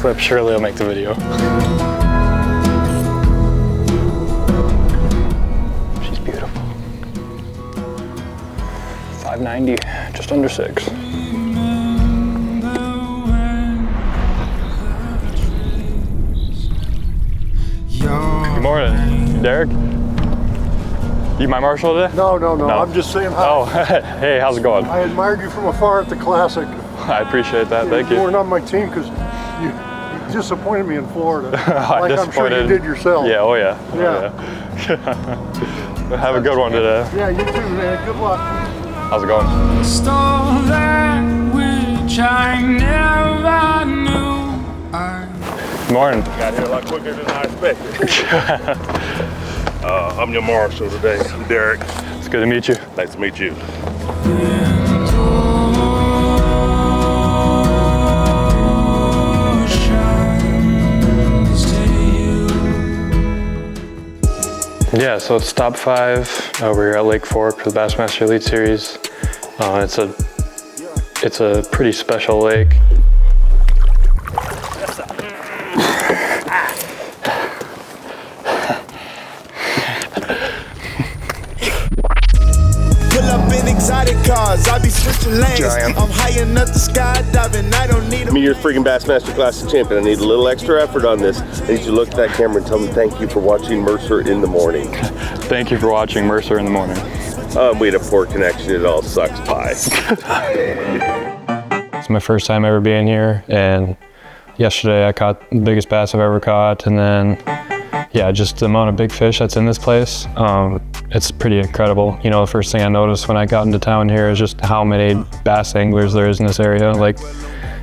flip, surely I'll make the video. She's beautiful. 590, just under 6. Good morning, Derek. You my marshal today? No. I'm just saying hi. Oh, hey, how's it going? I admired you from afar at the Classic. I appreciate that, thank you. You weren't on my team because you disappointed me in Florida. Like I'm sure you did yourself. Yeah, oh yeah. Have a good one today. Yeah, you too, man. Good luck. How's it going? Stole that which I never knew. Good morning. Got here a lot quicker than I expected. I'm your marshal today. I'm Derek. It's good to meet you. Nice to meet you. Yeah, so it's top 5 over here at Lake Fork for the Bassmaster Elite Series. It's a pretty special lake. Cars, I be switching lanes. I'm high enough to skydiving. I don't need Me, your freaking Bassmaster Classic champion. I need a little extra effort on this. I need you to look at that camera and tell me thank you for watching Mercer in the morning. Thank you for watching Mercer in the morning. We had a poor connection. It all sucks pie. It's my first time ever being here, and yesterday I caught the biggest bass I've ever caught, and then yeah, just the amount of big fish that's in this place, it's pretty incredible. You know, the first thing I noticed when I got into town here is just how many bass anglers there is in this area. Like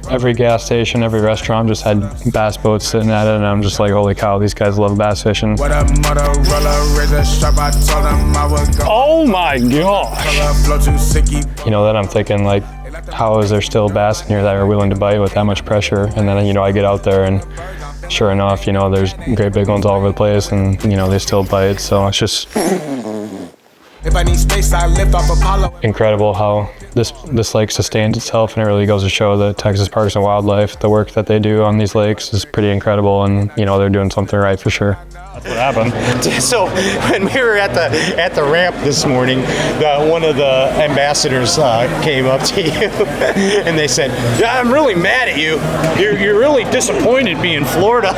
every gas station, every restaurant just had bass boats sitting at it, and I'm just like, holy cow, these guys love bass fishing. Oh my gosh! You know, then I'm thinking like, how is there still bass in here that are willing to bite with that much pressure? And then, you know, I get out there and sure enough, you know, there's great big ones all over the place, and you know, they still bite. So it's just incredible how this lake sustains itself, and it really goes to show that Texas Parks and Wildlife, the work that they do on these lakes is pretty incredible, and you know, they're doing something right for sure. That's what happened. So when we were at the ramp this morning, one of the ambassadors came up to you and they said, "Yeah, I'm really mad at you. You're really disappointed me in Florida."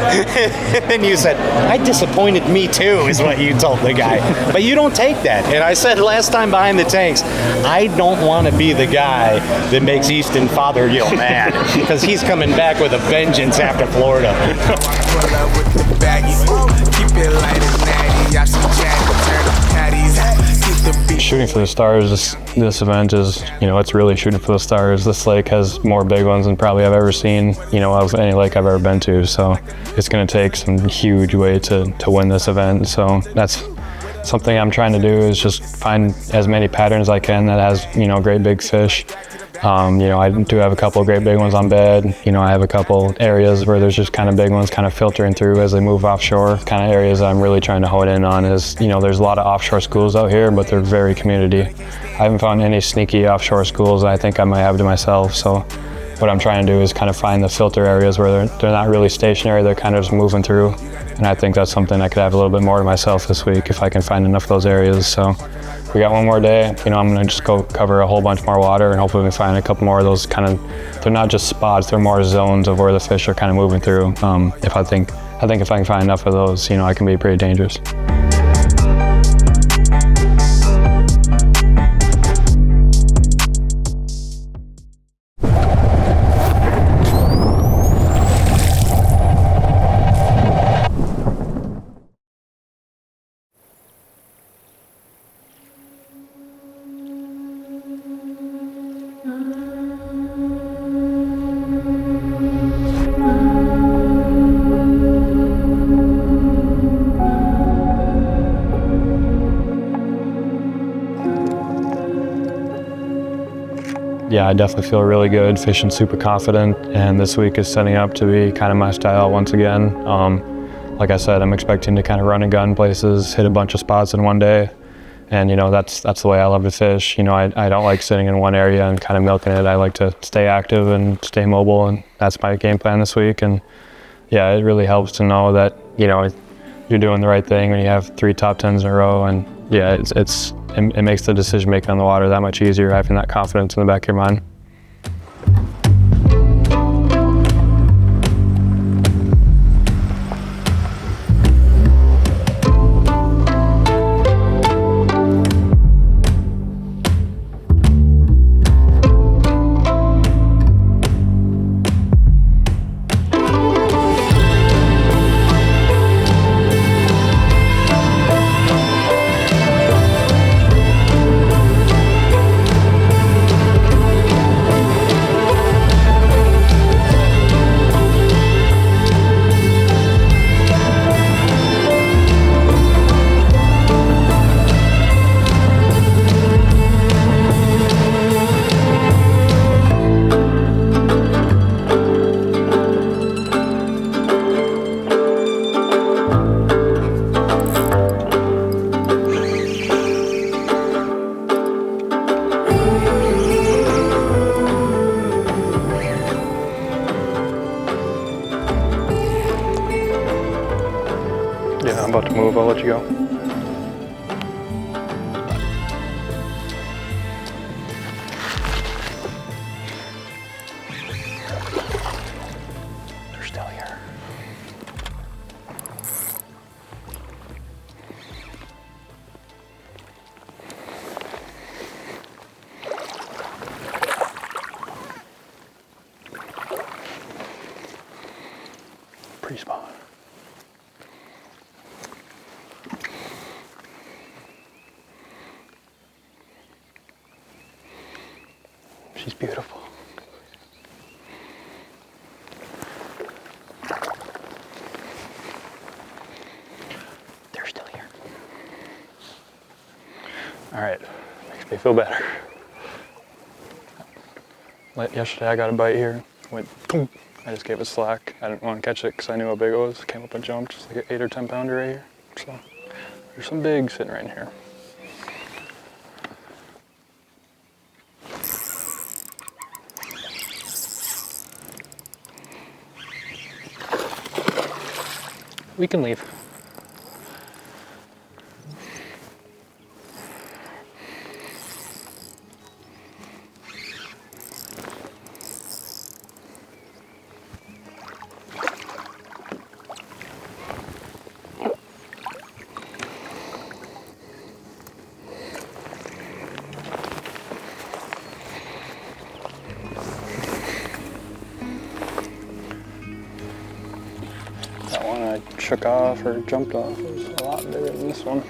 And you said, "I disappointed me too," is what you told the guy. But you don't take that. And I said last time behind the tanks, I don't want to be the guy that makes Easton Fothergill mad, because he's coming back with a vengeance after Florida. Shooting for the stars, this event is, you know, it's really shooting for the stars. This lake has more big ones than probably I've ever seen, you know, of any lake I've ever been to. So it's going to take some huge weight to win this event. So that's something I'm trying to do, is just find as many patterns as I can that has, you know, great big fish. You know, I do have a couple of great big ones on bed. You know, I have a couple areas where there's just kind of big ones kind of filtering through as they move offshore. Kind of areas I'm really trying to hone in on is, you know, there's a lot of offshore schools out here, but they're very community. I haven't found any sneaky offshore schools I think I might have to myself. So what I'm trying to do is kind of find the filter areas where they're not really stationary, they're kind of just moving through. And I think that's something I could have a little bit more to myself this week if I can find enough of those areas. So we got one more day. You know, I'm gonna just go cover a whole bunch more water, and hopefully we can find a couple more of those kind of, they're not just spots, they're more zones of where the fish are kind of moving through. I think if I can find enough of those, you know, I can be pretty dangerous. Yeah, I definitely feel really good, fishing super confident, and this week is setting up to be kind of my style once again. Like I said, I'm expecting to kind of run and gun places, hit a bunch of spots in one day, and you know, that's the way I love to fish. You know, I don't like sitting in one area and kind of milking it. I like to stay active and stay mobile, and that's my game plan this week. And yeah, it really helps to know that, you know, you're doing the right thing when you have 3 top 10s in a row. And yeah, it makes the decision making on the water that much easier, having that confidence in the back of your mind. Yeah, I'm about to move. I'll let you go. They're still here. Pre-spawn. She's beautiful. They're still here. All right, makes me feel better. Yesterday I got a bite here, went boom. I just gave it slack. I didn't want to catch it because I knew how big it was. Came up and jumped, just like an 8 or 10 pounder right here. So there's some big sitting right in here. We can leave. That one I shook off or jumped off was a lot bigger than this one.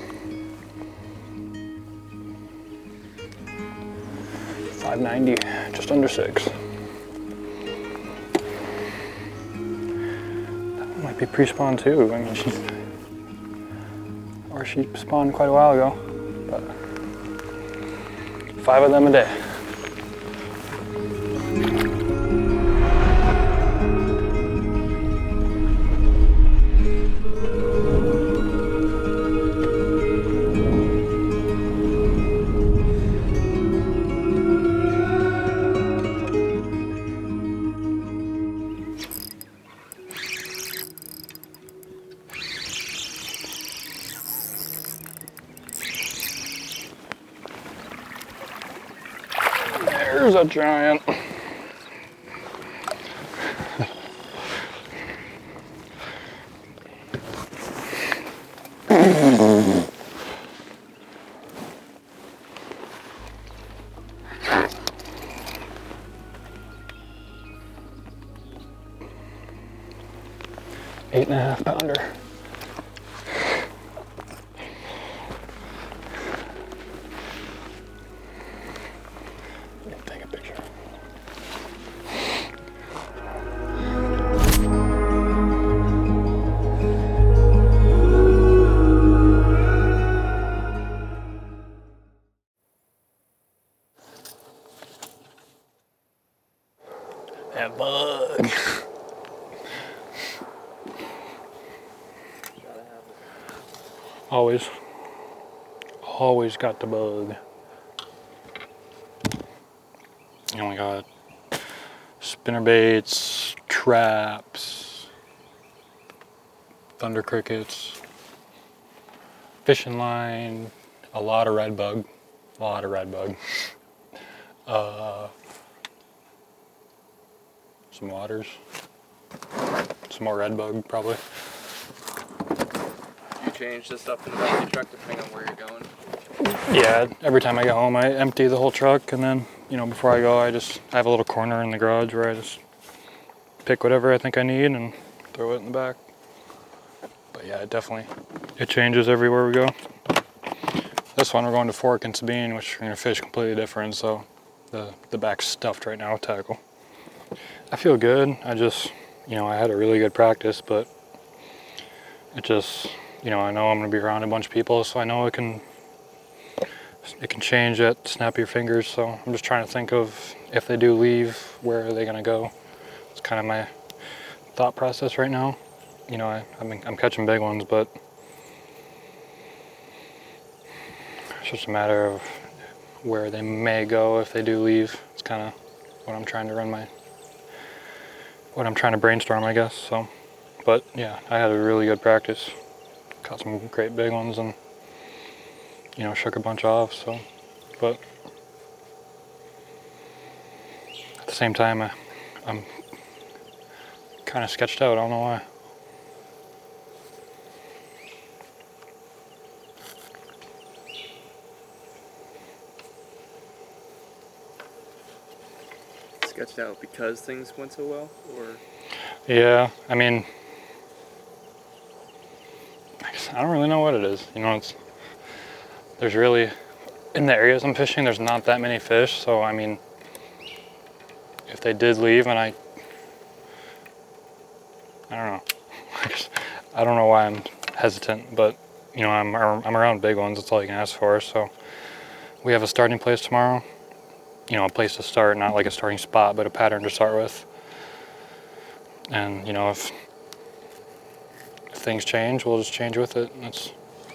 590, just under 6. That one might be pre-spawn too. I mean, she spawned quite a while ago, but 5 of them a day. There's a giant. Eight and a half pounder. Take a picture. That bug. Always got the bug. Oh my god. Spinner baits, traps, thunder crickets, fishing line, a lot of red bug. Some waters, some more red bug probably. You change the stuff in the back of your truck depending on where you're going? Yeah, every time I get home I empty the whole truck, and then, you know, before I go I have a little corner in the garage where I just pick whatever I think I need and throw it in the back. But yeah, it changes everywhere we go. This one we're going to Fork and Sabine, which we're gonna fish completely different, so the back's stuffed right now with tackle. I feel good. I just, you know, I had a really good practice, but it just, you know, I know I'm gonna be around a bunch of people, so I know it can change at the snap of your fingers. So I'm just trying to think of, if they do leave, where are they gonna go? It's kind of my thought process right now. You know, I'm catching big ones, but it's just a matter of where they may go if they do leave. It's kind of what I'm trying to brainstorm, I guess. So, but yeah, I had a really good practice. Caught some great big ones and, you know, shook a bunch off. So, but at the same time, I'm kind of sketched out. I don't know why. Sketched out because things went so well, or? Yeah, I mean, I don't really know what it is. You know, there's really, in the areas I'm fishing, there's not that many fish. So, I mean, if they did leave and I don't know. I don't know why I'm hesitant, but, you know, I'm around big ones. That's all you can ask for. So we have a starting place tomorrow. You know, a place to start, not like a starting spot, but a pattern to start with. And, you know, if things change, we'll just change with it.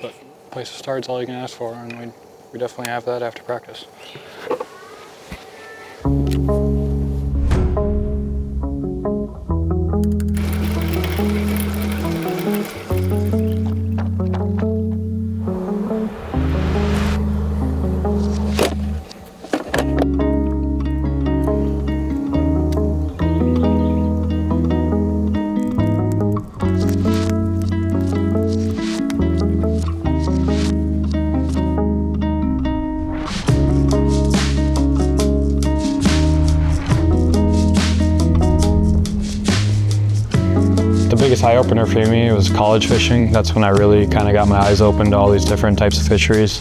But place to start is all you can ask for, and we definitely have that after practice. Biggest eye opener for me was college fishing. That's when I really kind of got my eyes open to all these different types of fisheries.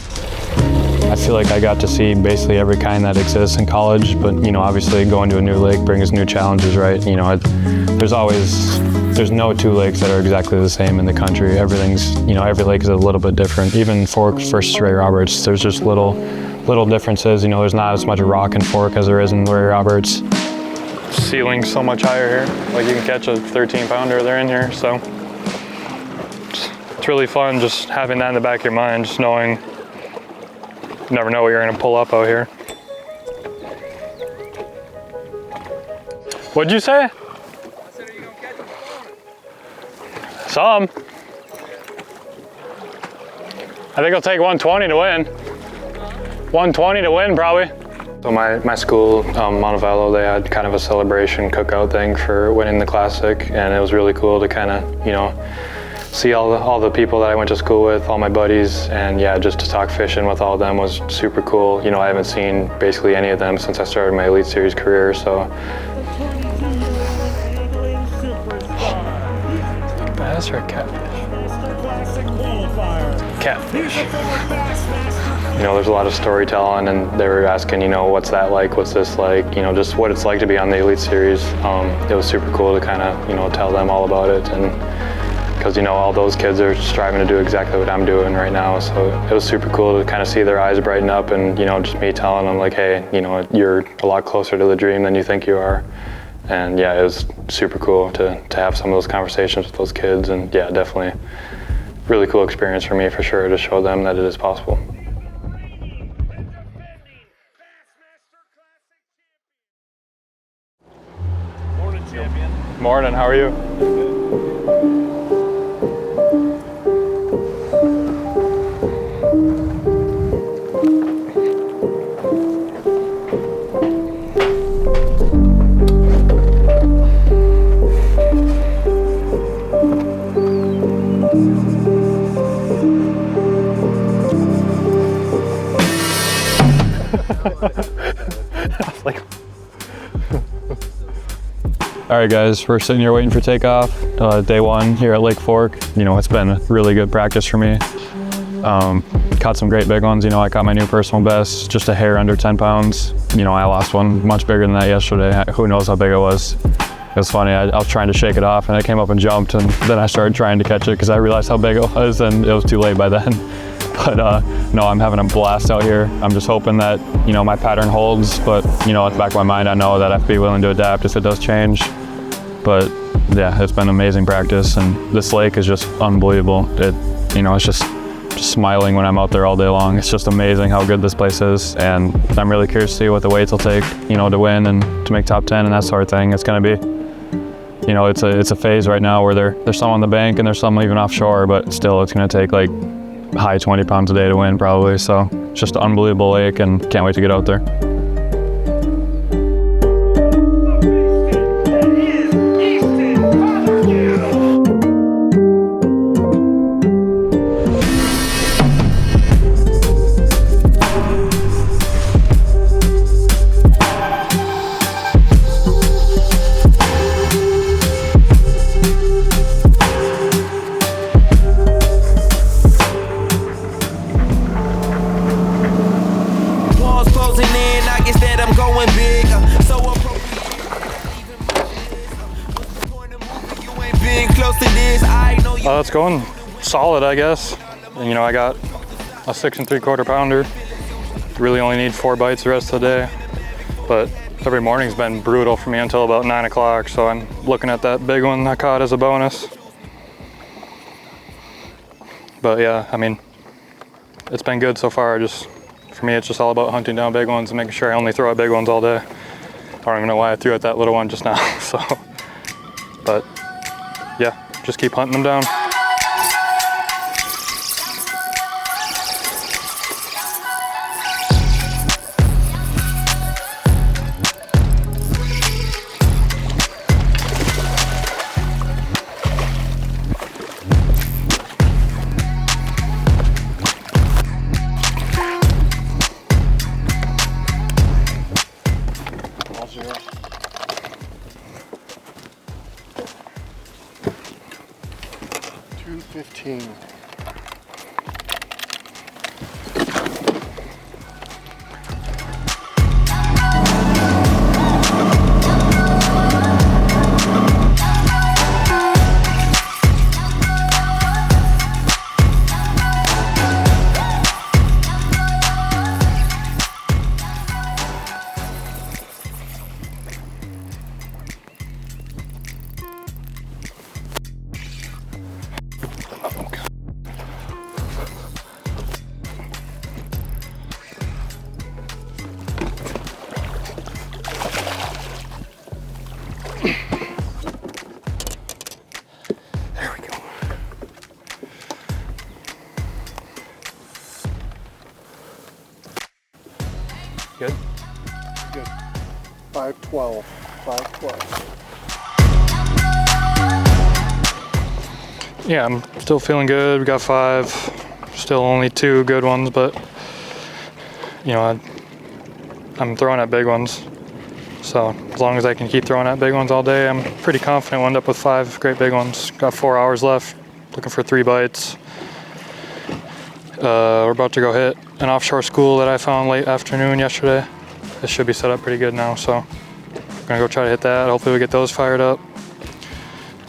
I feel like I got to see basically every kind that exists in college, but, you know, obviously going to a new lake brings new challenges, right? You know, there's no two lakes that are exactly the same in the country. Everything's, you know, every lake is a little bit different. Even Fork versus Ray Roberts, there's just little differences. You know, there's not as much rock in Fork as there is in Ray Roberts. Ceiling's so much higher here. Like, you can catch a 13-pounder, they're in here, so it's really fun just having that in the back of your mind, just knowing you never know what you're gonna pull up out here. What'd you say? I said, are you gonna catch them? Some. I think I'll take 120 to win. 120 to win, probably. So my school, Montevallo, they had kind of a celebration cookout thing for winning the Classic, and it was really cool to kind of, you know, see all the people that I went to school with, all my buddies, and yeah, just to talk fishing with all of them was super cool. You know, I haven't seen basically any of them since I started my Elite Series career, so. Bass or catfish? Catfish. You know, there's a lot of storytelling, and they were asking, you know, what's that like, what's this like, you know, just what it's like to be on the Elite Series. It was super cool to kind of, you know, tell them all about it, and because, you know, all those kids are striving to do exactly what I'm doing right now, so it was super cool to kind of see their eyes brighten up, and, you know, just me telling them, like, hey, you know, you're a lot closer to the dream than you think you are. And yeah, it was super cool to have some of those conversations with those kids, and yeah, definitely really cool experience for me, for sure, to show them that it is possible. Morning, champion. Morning, how are you? Like, all right, guys, we're sitting here waiting for takeoff. Day one here at Lake Fork. You know, it's been a really good practice for me. Caught some great big ones. You know, I caught my new personal best, just a hair under 10 pounds. You know, I lost one much bigger than that yesterday. Who knows how big it was. It was funny, I was trying to shake it off and it came up and jumped, and then I started trying to catch it because I realized how big it was, and it was too late by then. But no, I'm having a blast out here. I'm just hoping that, you know, my pattern holds, but you know, at the back of my mind, I know that I have to be willing to adapt if it does change. But yeah, it's been amazing practice, and this lake is just unbelievable. You know, it's just smiling when I'm out there all day long. It's just amazing how good this place is, and I'm really curious to see what the weights will take, you know, to win and to make top 10 and that sort of thing. It's going to be, you know, it's a phase right now where there's some on the bank and there's some even offshore, but still it's going to take like high 20 pounds a day to win probably. So it's just an unbelievable lake, and can't wait to get out there. Easton Fothergill. It's going solid, I guess. And, you know, I got a 6 3/4 pounder. Really only need 4 bites the rest of the day. But every morning's been brutal for me until about 9 o'clock. So I'm looking at that big one I caught as a bonus. But yeah, I mean, it's been good so far. For me, it's just all about hunting down big ones and making sure I only throw out big ones all day. I don't even know why I threw out that little one just now. So, but yeah, just keep hunting them down. Good? Good. 512. 512. Yeah, I'm still feeling good. We got 5. Still only 2 good ones, but you know, I'm throwing at big ones. So as long as I can keep throwing at big ones all day, I'm pretty confident we'll end up with 5 great big ones. Got 4 hours left, looking for 3 bites. We're about to go hit an offshore school that I found late afternoon yesterday. It should be set up pretty good now, so I'm gonna go try to hit that. Hopefully we get those fired up.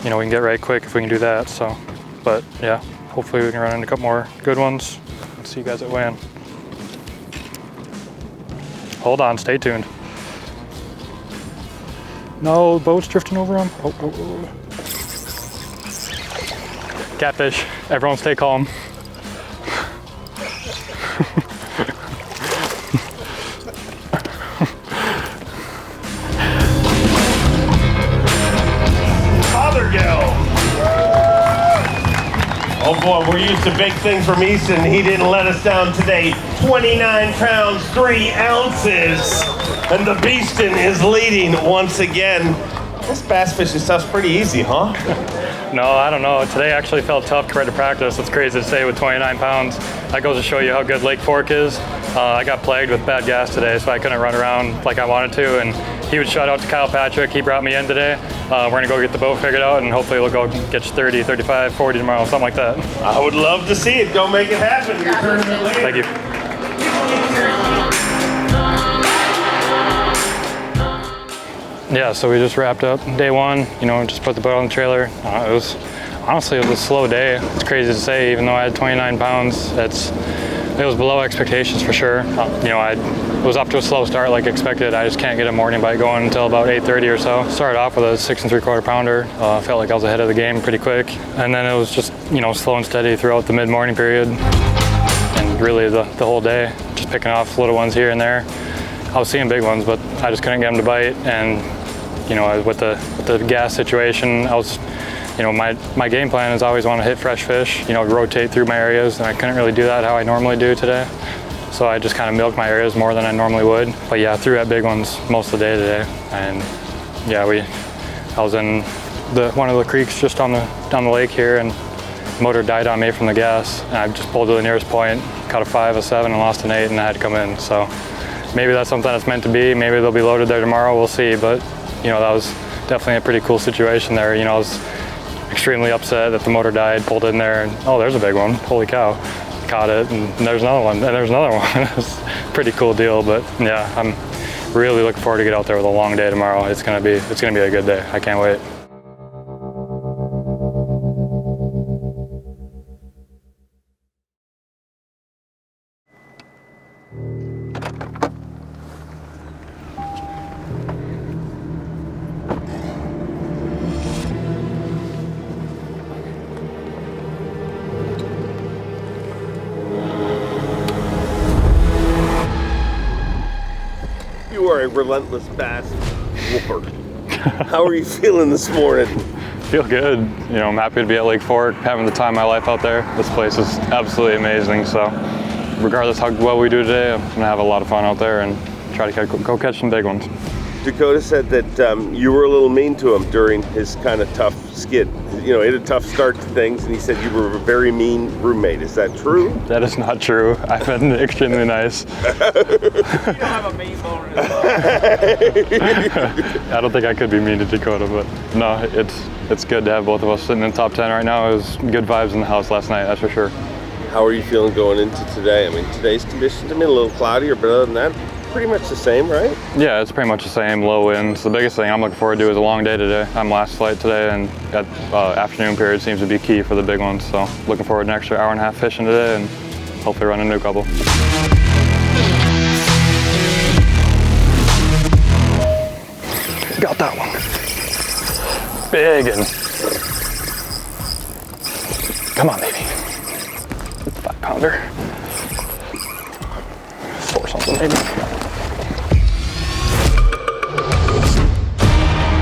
You know, we can get right quick if we can do that, so. But yeah, hopefully we can run into a couple more good ones. And see you guys at weigh-in. Hold on, stay tuned. No, boat's drifting over them. Oh. Catfish, everyone stay calm. Oh boy, we're used to big things from Easton. He didn't let us down today. 29 pounds, 3 ounces. And the Beaston is leading once again. This bass fishing stuff's pretty easy, huh? No, I don't know. Today actually felt tough compared to practice. It's crazy to say with 29 pounds. That goes to show you how good Lake Fork is. I got plagued with bad gas today, so I couldn't run around like I wanted to. And huge shout out to Kyle Patrick. He brought me in today. We're gonna go get the boat figured out, and hopefully we'll go get 30, 35, 40 tomorrow, something like that. I would love to see it. Go make it happen. Your tournament later. Thank you. Yeah, so we just wrapped up day one, you know, just put the boat on the trailer. It was a slow day. It's crazy to say, even though I had 29 pounds, it was below expectations for sure. You know, I was off to a slow start like expected. I just can't get a morning bite going until about 8:30 or so. Started off with a 6 3/4 pounder. Felt like I was ahead of the game pretty quick. And then it was just, you know, slow and steady throughout the mid-morning period. And really the whole day, just picking off little ones here and there. I was seeing big ones, but I just couldn't get them to bite. And you know, with the gas situation, I was, you know, my game plan is always want to hit fresh fish, you know, rotate through my areas, and I couldn't really do that how I normally do today. So I just kind of milked my areas more than I normally would. But yeah, threw at big ones most of the day today. And yeah, I was in one of the creeks just down the lake here, and the motor died on me from the gas. And I just pulled to the nearest point, caught a 5, a 7, and lost an 8, and I had to come in. So maybe that's something that's meant to be. Maybe they'll be loaded there tomorrow, we'll see. But you know, that was definitely a pretty cool situation there. You know, I was extremely upset that the motor died, pulled in there, and oh, there's a big one. Holy cow. Caught it, and there's another one, and there's another one. It's a pretty cool deal, but yeah, I'm really looking forward to get out there with a long day tomorrow. It's gonna be a good day. I can't wait. You are a relentless bass whooper. How are you feeling this morning? Feel good. You know, I'm happy to be at Lake Fork, having the time of my life out there. This place is absolutely amazing. So regardless how well we do today, I'm gonna have a lot of fun out there and try to go catch some big ones. Dakota said that you were a little mean to him during his kind of tough skid. You know, he had a tough start to things, and he said you were a very mean roommate. Is that true? That is not true. I've been extremely nice. You don't have a mean bone in I don't think I could be mean to Dakota, but no, it's good to have both of us sitting in the top 10 right now. It was good vibes in the house last night, that's for sure. How are you feeling going into today? I mean, today's conditions, I mean, a little cloudier, but other than that, pretty much the same, right? Yeah, it's pretty much the same, low winds. The biggest thing I'm looking forward to is a long day today. I'm last flight today, and that afternoon period seems to be key for the big ones. So looking forward to an extra hour and a half fishing today, and hopefully run a new couple. Got that one. Big and come on, baby. 5-pounder. 4 something maybe.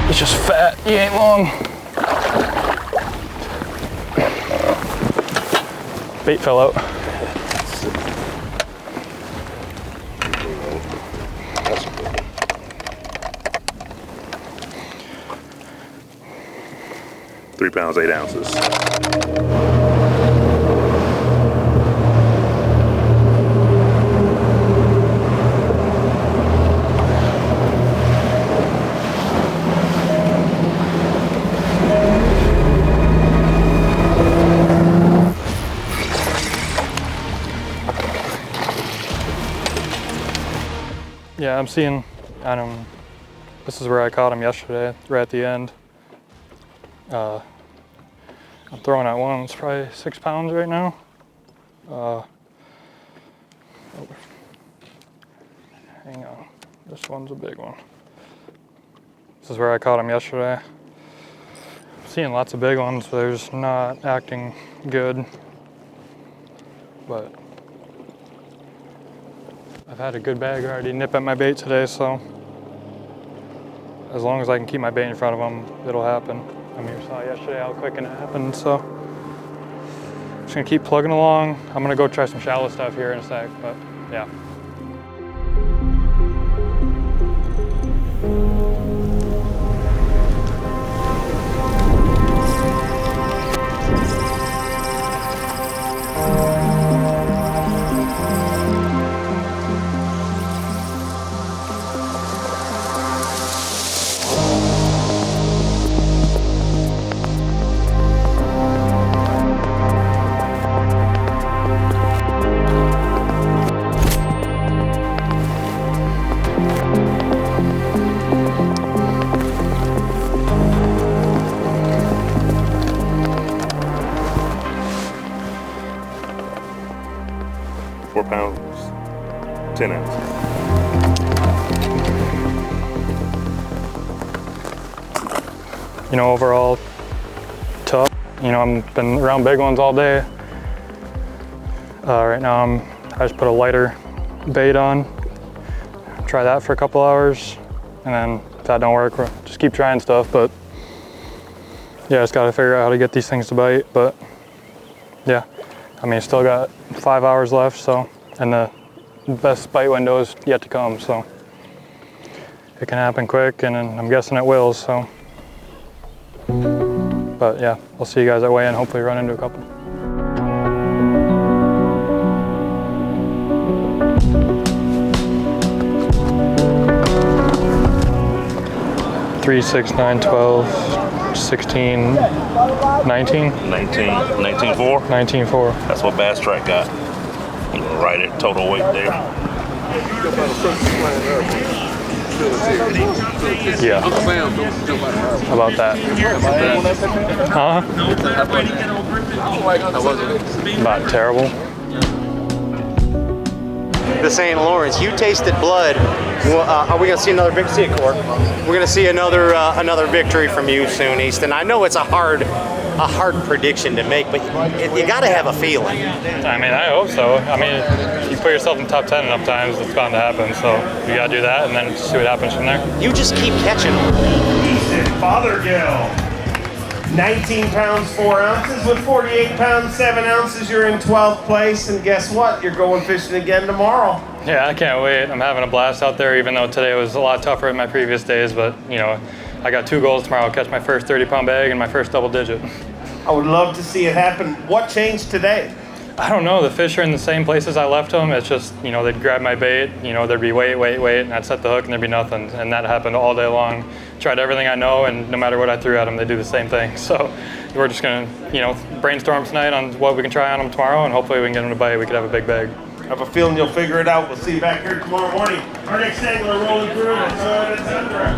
It's just fat. He ain't long. Bait fell out. £3 pounds, 8 ounces. Yeah, I'm seeing, this is where I caught him yesterday, right at the end. I'm throwing out one, it's probably 6 pounds right now. Hang on, this one's a big one. This is where I caught him yesterday. I'm seeing lots of big ones, but they're just not acting good. But I've had a good bag already nip at my bait today, so as long as I can keep my bait in front of them, it'll happen. I mean, you saw yesterday how quick it happened, so just gonna keep plugging along. I'm gonna go try some shallow stuff here in a sec, but yeah. 10 ounces. You know, overall tough. You know, I've been around big ones all day. Right now I just put a lighter bait on. Try that for a couple hours, and then if that don't work, we'll just keep trying stuff. But yeah, just gotta figure out how to get these things to bite. But yeah, I mean, still got 5 hours left, so, and the best bite window is yet to come, so it can happen quick, and I'm guessing it will, so. But yeah, I'll see you guys that way and hopefully run into a couple. Three, 6, 9, 12, 16, 19? 19.4. 19.4. That's what Bass Track got. Right at total weight there. Yeah. About that. Huh? About terrible. The St. Lawrence, you tasted blood. Well, are we gonna see another big Core? We're gonna see another victory from you soon, Easton. I know it's a hard prediction to make, but you gotta have a feeling. I mean, I hope so. I mean, you put yourself in top 10 enough times, it's bound to happen. So you gotta do that and then see what happens from there. You just keep catching them. Easton Fothergill, 19 pounds 4 ounces with 48 pounds 7 ounces. You're in 12th place, and guess what? You're going fishing again tomorrow. Yeah, I can't wait. I'm having a blast out there, even though today was a lot tougher than my previous days. But you know, I got 2 goals tomorrow. I'll catch my first 30-pound bag and my first double digit. I would love to see it happen. What changed today? I don't know. The fish are in the same places I left them. It's just, you know, they'd grab my bait, you know, there'd be wait, and I'd set the hook and there'd be nothing. And that happened all day long. Tried everything I know, and no matter what I threw at them, they do the same thing. So we're just gonna, you know, brainstorm tonight on what we can try on them tomorrow, and hopefully we can get them to bite. We could have a big bag. I have a feeling you'll figure it out. We'll see you back here tomorrow morning. Our next angler rolling through, etc.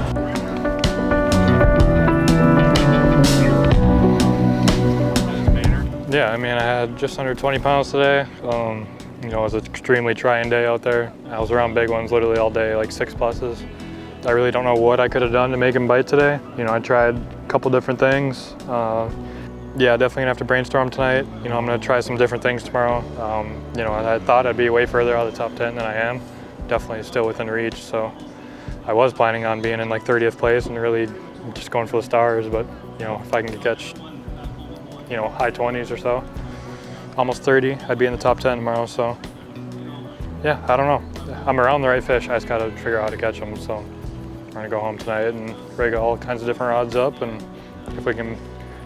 Yeah, I mean, I had just under 20 pounds today. You know, it was an extremely trying day out there. I was around big ones literally all day, like 6 pluses. I really don't know what I could have done to make him bite today. You know, I tried a couple different things. Yeah, definitely gonna have to brainstorm tonight. You know, I'm gonna try some different things tomorrow. You know, I thought I'd be way further out of the top 10 than I am. Definitely still within reach, so I was planning on being in like 30th place and really just going for the stars, but you know, if I can catch, you know, high 20s or so, almost 30, I'd be in the top 10 tomorrow, so yeah, I don't know. I'm around the right fish, I just gotta figure out how to catch them, so we're gonna go home tonight and rig all kinds of different rods up, and if we can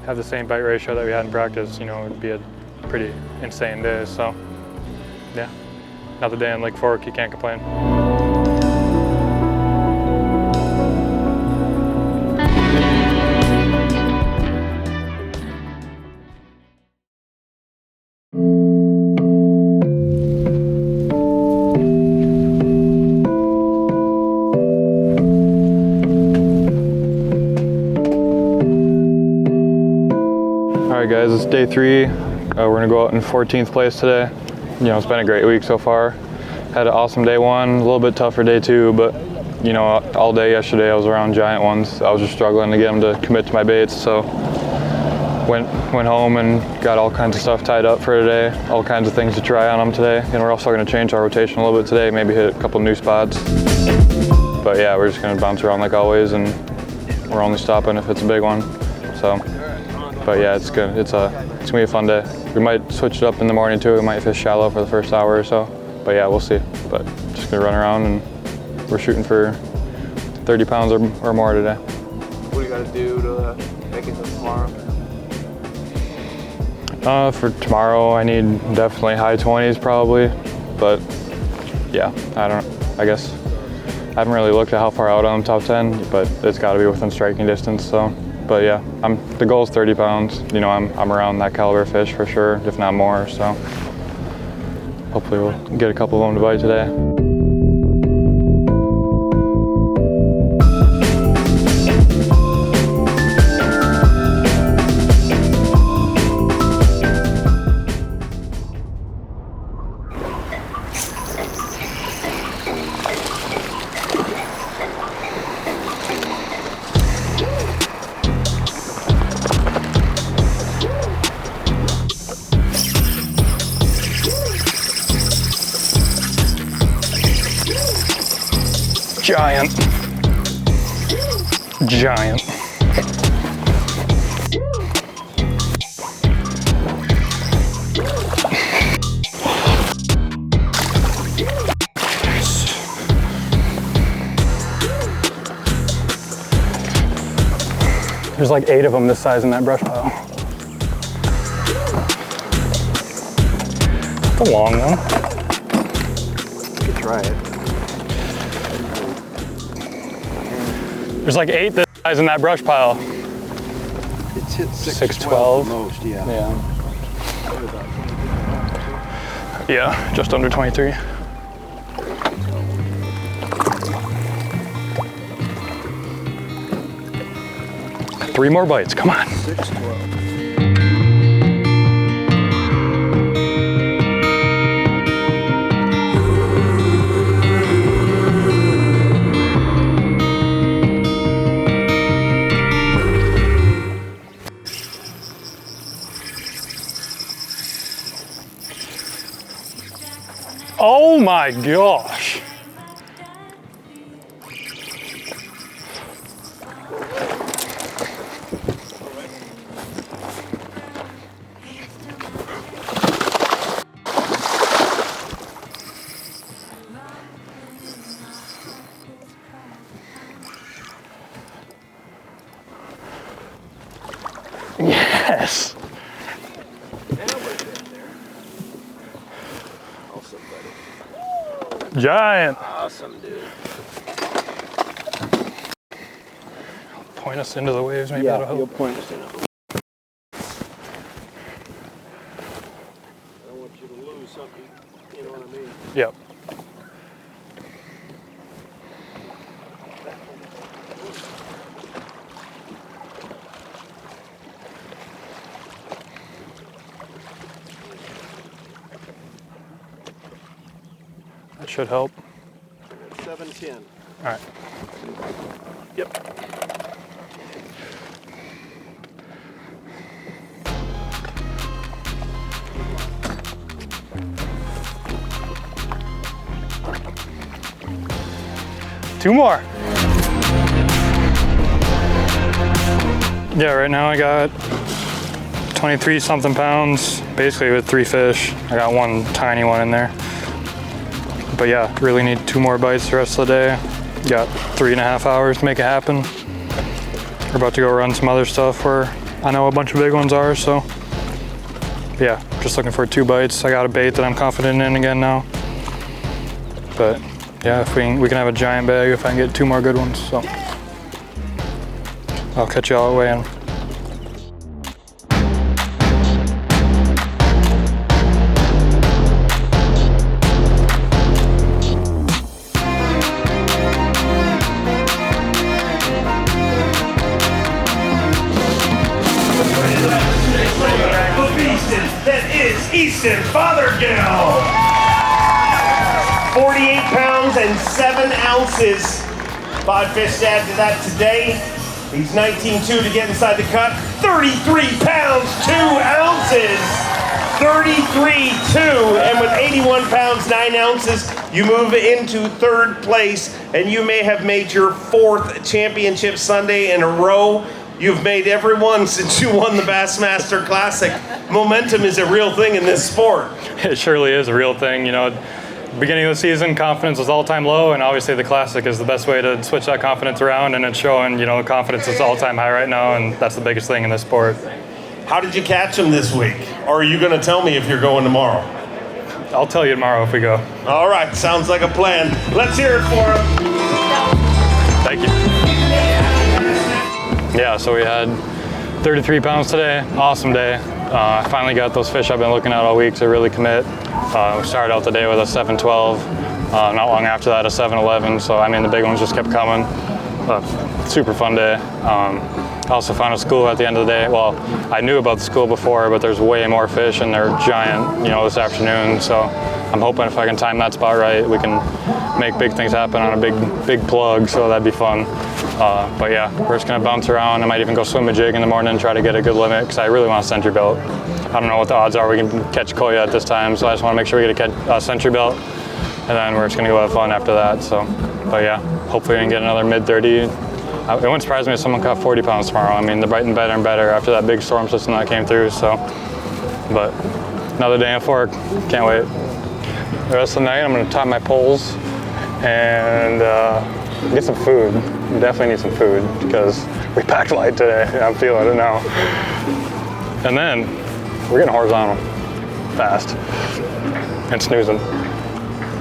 have the same bite ratio that we had in practice, you know, it'd be a pretty insane day, so yeah, another day in Lake Fork, you can't complain. All right guys, it's day 3. We're gonna go out in 14th place today. You know, it's been a great week so far. Had an awesome day 1, a little bit tougher day 2, but you know, all day yesterday I was around giant ones. I was just struggling to get them to commit to my baits, so went home and got all kinds of stuff tied up for today, all kinds of things to try on them today. And we're also gonna change our rotation a little bit today, maybe hit a couple new spots. But yeah, we're just gonna bounce around like always, and we're only stopping if it's a big one. So, but yeah, it's good. It's gonna be a fun day. We might switch it up in the morning too. We might fish shallow for the first hour or so. But yeah, we'll see. But just gonna run around, and we're shooting for 30 pounds or more today. What do you gotta do to make it to tomorrow? For tomorrow, I need definitely high 20s probably. But yeah, I guess I haven't really looked at how far out I'm top 10, but it's gotta be within striking distance, so. But yeah, the goal is 30 pounds. You know, I'm around that caliber fish for sure, if not more, so hopefully we'll get a couple of them to bite today. Giant. Giant. There's like 8 of them this size in that brush pile. It's a long one. You could try it. There's like 8 this size in that brush pile. It's hit 612 most, yeah. Yeah, just under 23. Three more bites, come on. 612. Oh my gosh. Yes. Giant. Awesome, dude. Point us into the waves, maybe that'll help. You'll point us in. I don't want you to lose something, you know what I mean? Yep. That should help. 710. All right. Yep. Two more. Yeah, right now I got 23 something pounds, basically with 3 fish. I got one tiny one in there. But yeah, really need 2 more bites the rest of the day. Got 3.5 hours to make it happen. We're about to go run some other stuff where I know a bunch of big ones are, so yeah, just looking for 2 bites. I got a bait that I'm confident in again now. But yeah, if we can have a giant bag if I can get 2 more good ones, so I'll catch y'all at weigh-in. That is Easton Fothergill. 48 pounds and 7 ounces. 5 fish to add to that today. He's 19.2 to get inside the cut. 33 pounds, 2 ounces. 33.2, and with 81 pounds, 9 ounces, you move into 3rd place, and you may have made your 4th championship Sunday in a row. You've made every one since you won the Bassmaster Classic. Momentum is a real thing in this sport. It surely is a real thing. You know, beginning of the season, confidence was all-time low, and obviously the Classic is the best way to switch that confidence around, and it's showing, you know, the confidence is all-time high right now, and that's the biggest thing in this sport. How did you catch him this week? Or are you going to tell me if you're going tomorrow? I'll tell you tomorrow if we go. All right, sounds like a plan. Let's hear it for him. Thank you. Yeah, so we had 33 pounds today, awesome day. I finally got those fish I've been looking at all week to really commit. We started out the day with a 712, not long after that a 711, so I mean the big ones just kept coming. Super fun day. I also found a school at the end of the day. Well, I knew about the school before, but there's way more fish and they're giant, you know, this afternoon. So I'm hoping if I can time that spot right, we can make big things happen on a big plug, so that'd be fun. But yeah, we're just gonna bounce around. I might even go swim a jig in the morning and try to get a good limit, because I really want a century belt. I don't know what the odds are we can catch Koya at this time, so I just wanna make sure we get a century belt. and then we're just gonna go have fun after that. So, but yeah, hopefully we can get another mid-30. It wouldn't surprise me if someone caught 40 pounds tomorrow. I mean, they're biting better and better after that big storm system that came through. So, but another day in Fork, can't wait. The rest of the night, I'm gonna tie my poles and get some food. We definitely need some food because we packed light today. I'm feeling it now. And then we're getting horizontal fast and snoozing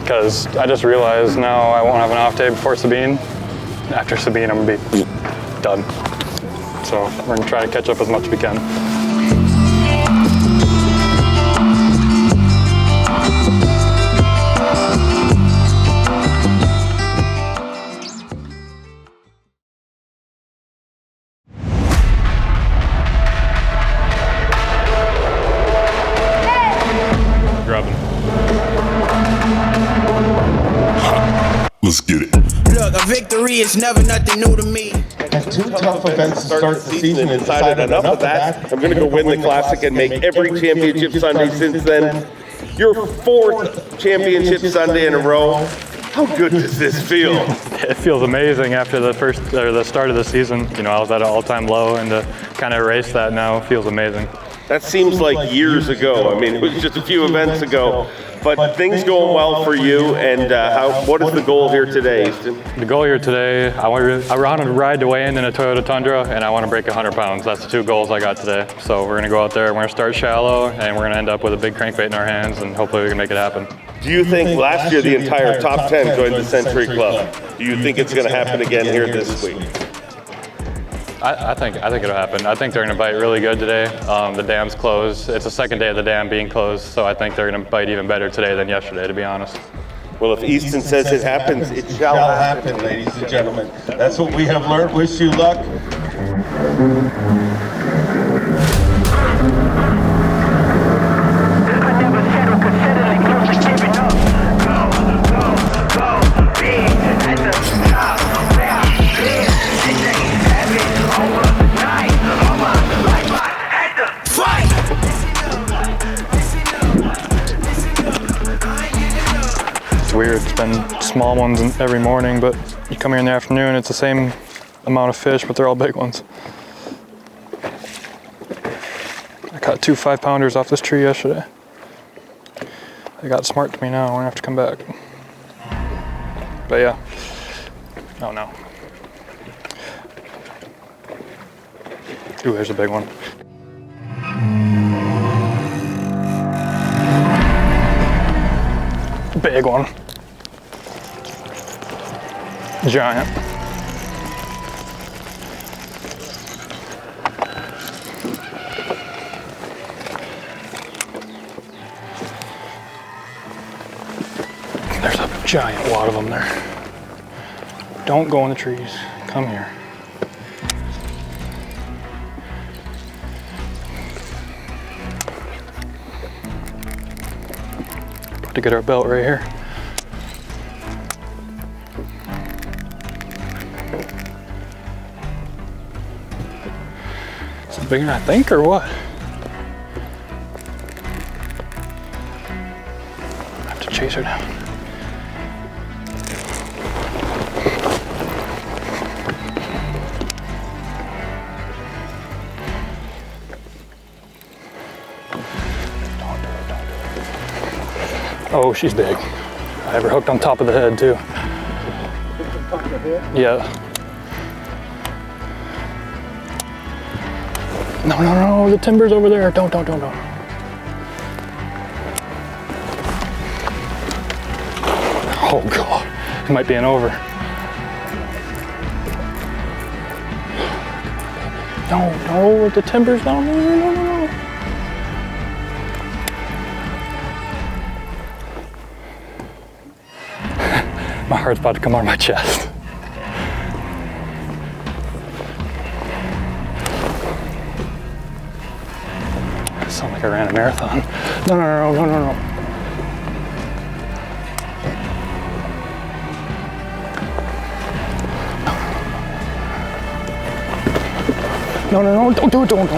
because I just realized now I won't have an off day before Sabine. After Sabine, I'm gonna be done. So we're gonna try to catch up as much as we can. Let's get it. Look, a victory is never nothing new to me. Two tough events to start the season and decided enough of that. I'm going to go win the Classic and make every championship Sunday since then. Your 4th championship Sunday in a row. How good does this feel? It feels amazing after the start of the season. You know, I was at an all-time low, and to kind of erase that now feels amazing. That seems like years ago. I mean, it was just a few events ago. But things going well for you, and what is the goal here today, Easton? The goal here today, I want to ride to weigh in a Toyota Tundra, and I want to break 100 pounds. That's the 2 goals I got today. So we're going to go out there, we're going to start shallow, and we're going to end up with a big crankbait in our hands, and hopefully we can make it happen. Do you think last year the entire top 10 joined the Century Club? Do you think it's going to happen again here this week? I think it'll happen. I think they're going to bite really good today. The dam's closed. It's the second day of the dam being closed, so I think they're going to bite even better today than yesterday, to be honest. Well, if Easton says it happens, it shall happen, ladies and gentlemen. That's what we have learned. Wish you luck. Weird. It's been small ones every morning, but you come here in the afternoon, it's the same amount of fish, but they're all big ones. I caught 2 5-pounders off this tree yesterday. They got smart to me now. I'm gonna have to come back. But yeah. Oh no. Ooh, there's a big one. Big one. Giant. There's a giant wad of them there. Don't go in the trees. Come here. About to get our belt right here. Is it bigger than I think, or what? I have to chase her down. Oh, she's big. I have her hooked on top of the head too. Top of the head? Yeah. No, no, no, the timber's over there. Don't. Oh God, it might be an over. No, the timber's down there. No. My heart's about to come out of my chest. I sound like I ran a marathon. No. No, don't do it, don't.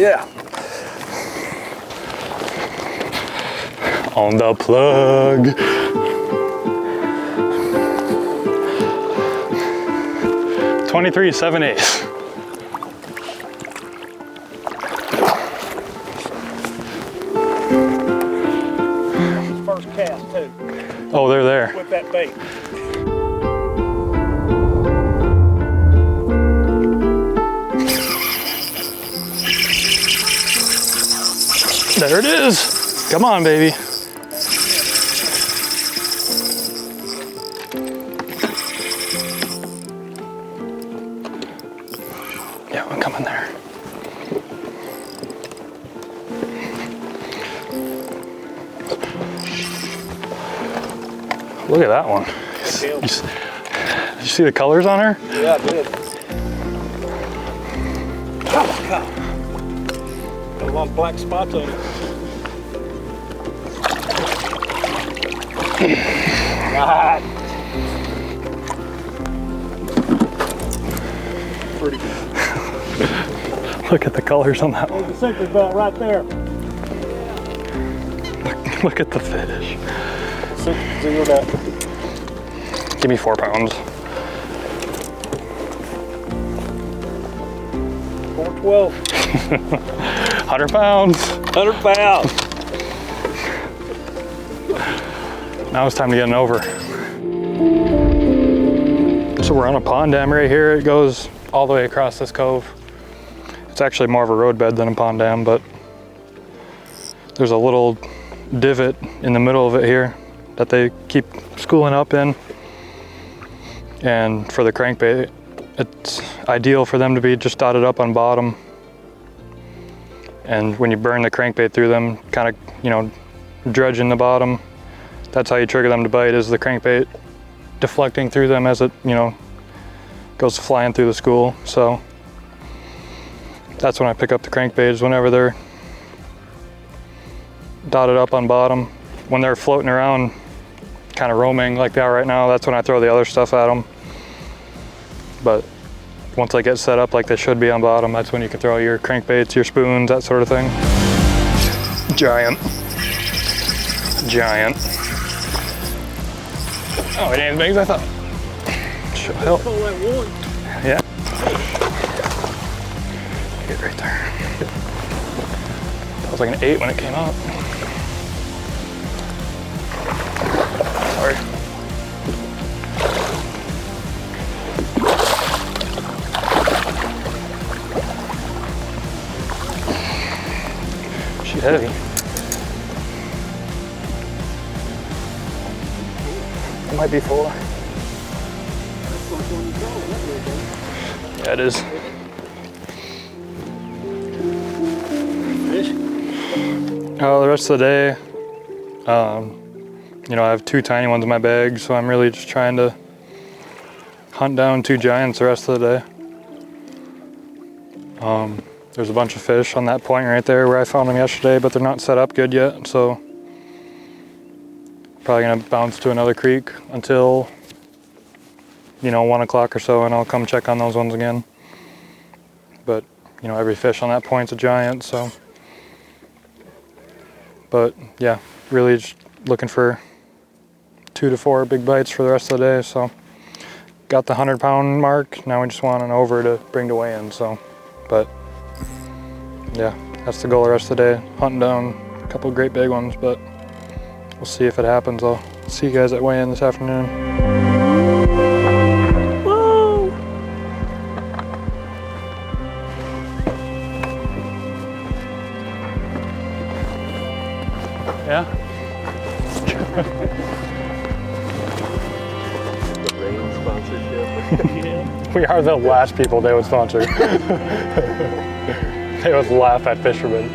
Yeah. On the plug. .23 7/8. First cast too. Oh, they're there. With that bait. There it is. Come on, baby. Yeah, I'm coming there. Look at that one. Did you see the colors on her? Yeah, I did. Oh, God. Got a lot of black spots on it. God. Pretty good. Look at the colors on that one. The second about right there. Look at the fish. Zeroed up. Give me 4 pounds. 412. 100 pounds. 100 pounds. Now it's time to get an over. So we're on a pond dam right here. It goes all the way across this cove. It's actually more of a road bed than a pond dam, but there's a little divot in the middle of it here that they keep schooling up in. And for the crankbait, it's ideal for them to be just dotted up on bottom. And when you burn the crankbait through them, kind of, you know, dredging the bottom, that's how you trigger them to bite, is the crankbait deflecting through them as it, you know, goes flying through the school. So that's when I pick up the crankbaits, whenever they're dotted up on bottom. When they're floating around, kind of roaming like they are right now, that's when I throw the other stuff at them. But once they get set up like they should be on bottom, that's when you can throw your crankbaits, your spoons, that sort of thing. Giant. Giant. Oh, it ain't as big as I thought. Should help. Yeah. Get right there. That was like an 8 when it came up. Sorry. She's heavy. It might be full. Yeah, it is. Fish? The rest of the day, you know, I have 2 tiny ones in my bag, so I'm really just trying to hunt down 2 giants the rest of the day. There's a bunch of fish on that point right there where I found them yesterday, but they're not set up good yet, so probably gonna bounce to another creek until, you know, 1 o'clock or so, and I'll come check on those ones again. But, you know, every fish on that point's a giant, so. But yeah, really just looking for 2 to 4 big bites for the rest of the day, so. Got the 100-pound mark, now we just want an over to bring to weigh-in, so. But yeah, that's the goal the rest of the day, hunting down a couple great big ones, but we'll see if it happens. I'll see you guys at weigh-in this afternoon. Woo! Yeah? The rain sponsorship. We are the last people they would sponsor. They would laugh at fishermen.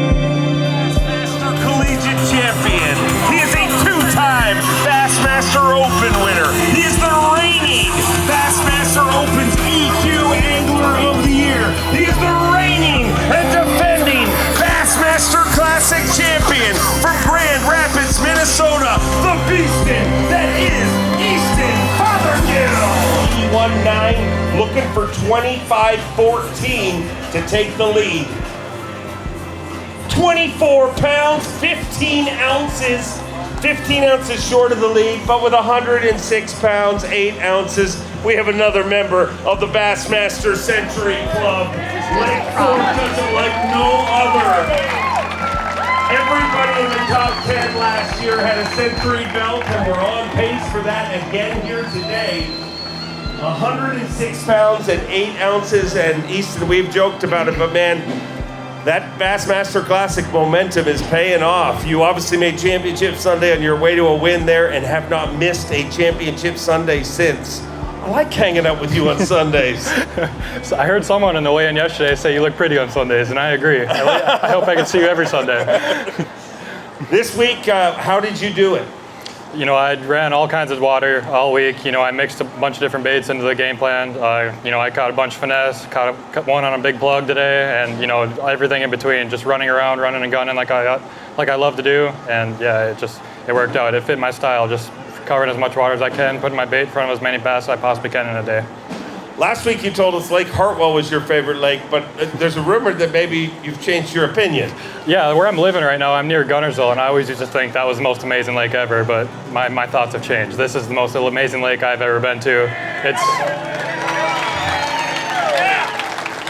Bassmaster Collegiate Champion. He is a 2-time Bassmaster Open winner. He is the reigning Bassmaster Open's EQ Angler of the Year. He is the reigning and defending Bassmaster Classic Champion from Grand Rapids, Minnesota. The beastin' that is Easton Fothergill. He won 9 looking for 25-14 to take the lead. 24 pounds, 15 ounces. 15 ounces short of the lead, but with 106 pounds, 8 ounces, we have another member of the Bassmaster Century Club. Lake Fork does it like no other. Everybody in the top 10 last year had a century belt, and we're on pace for that again here today. 106 pounds and 8 ounces, and Easton, we've joked about it, but man, that Bassmaster Classic momentum is paying off. You obviously made Championship Sunday on your way to a win there and have not missed a Championship Sunday since. I like hanging out with you on Sundays. So I heard someone on the way in yesterday say you look pretty on Sundays, and I agree. I hope I can see you every Sunday. This week, how did you do it? You know, I ran all kinds of water all week. You know, I mixed a bunch of different baits into the game plan. You know, I caught a bunch of finesse, caught one on a big plug today, and you know, everything in between. Just running around, running and gunning like I love to do. And yeah, it worked out. It fit my style. Just covering as much water as I can, putting my bait in front of as many bass as I possibly can in a day. Last week you told us Lake Hartwell was your favorite lake, but there's a rumor that maybe you've changed your opinion. Yeah, where I'm living right now, I'm near Gunnersville, and I always used to think that was the most amazing lake ever, but my thoughts have changed. This is the most amazing lake I've ever been to.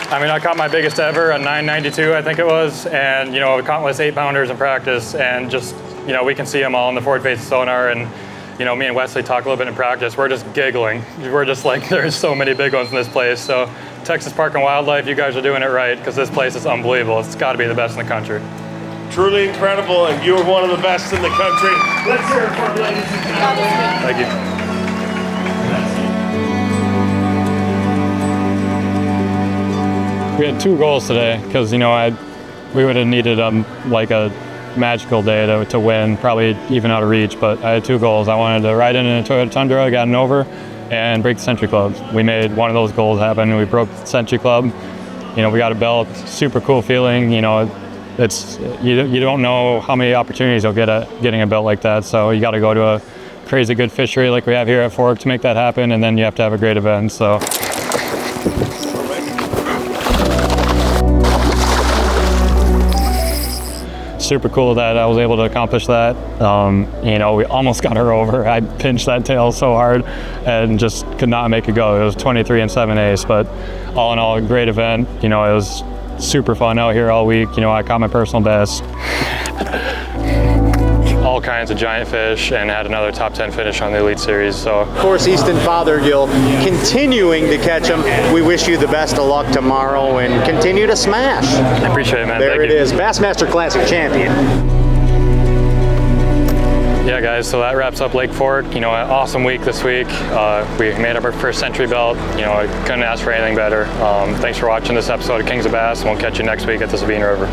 I mean, I caught my biggest ever on 992, I think it was, and you know, we caught less 8-pounders in practice, and just, you know, we can see them all in the forward-facing sonar, and you know, me and Wesley talk a little bit in practice. We're just giggling. We're just like, there's so many big ones in this place. So Texas Park and Wildlife, you guys are doing it right, because this place is unbelievable. It's got to be the best in the country. Truly incredible, and you are one of the best in the country. Let's hear it for them, ladies and gentlemen. Thank you. We had 2 goals today, because, you know, we would have needed like a magical day to win, probably even out of reach, but I had 2 goals. I wanted to ride in a Toyota Tundra, get an over, and break the Century Club. We made one of those goals happen. We broke the Century Club. You know, we got a belt. Super cool feeling. You know, it's you don't know how many opportunities you'll get at getting a belt like that. So you got to go to a crazy good fishery like we have here at Fork to make that happen, and then you have to have a great event. So. Super cool that I was able to accomplish that. You know, we almost got her over. I pinched that tail so hard and just could not make it go. It was 23 and 7/8, but all in all, a great event. You know, it was super fun out here all week. You know, I caught my personal best. All kinds of giant fish, and had another top 10 finish on the Elite Series. So, of course, Easton Fothergill continuing to catch them. We wish you the best of luck tomorrow and continue to smash. I appreciate it, man. There it is, Bassmaster Classic champion. Yeah, guys, so that wraps up Lake Fork. You know, an awesome week this week. We made up our first century belt. You know, I couldn't ask for anything better. Thanks for watching this episode of Kings of Bass, and we'll catch you next week at the Sabine River.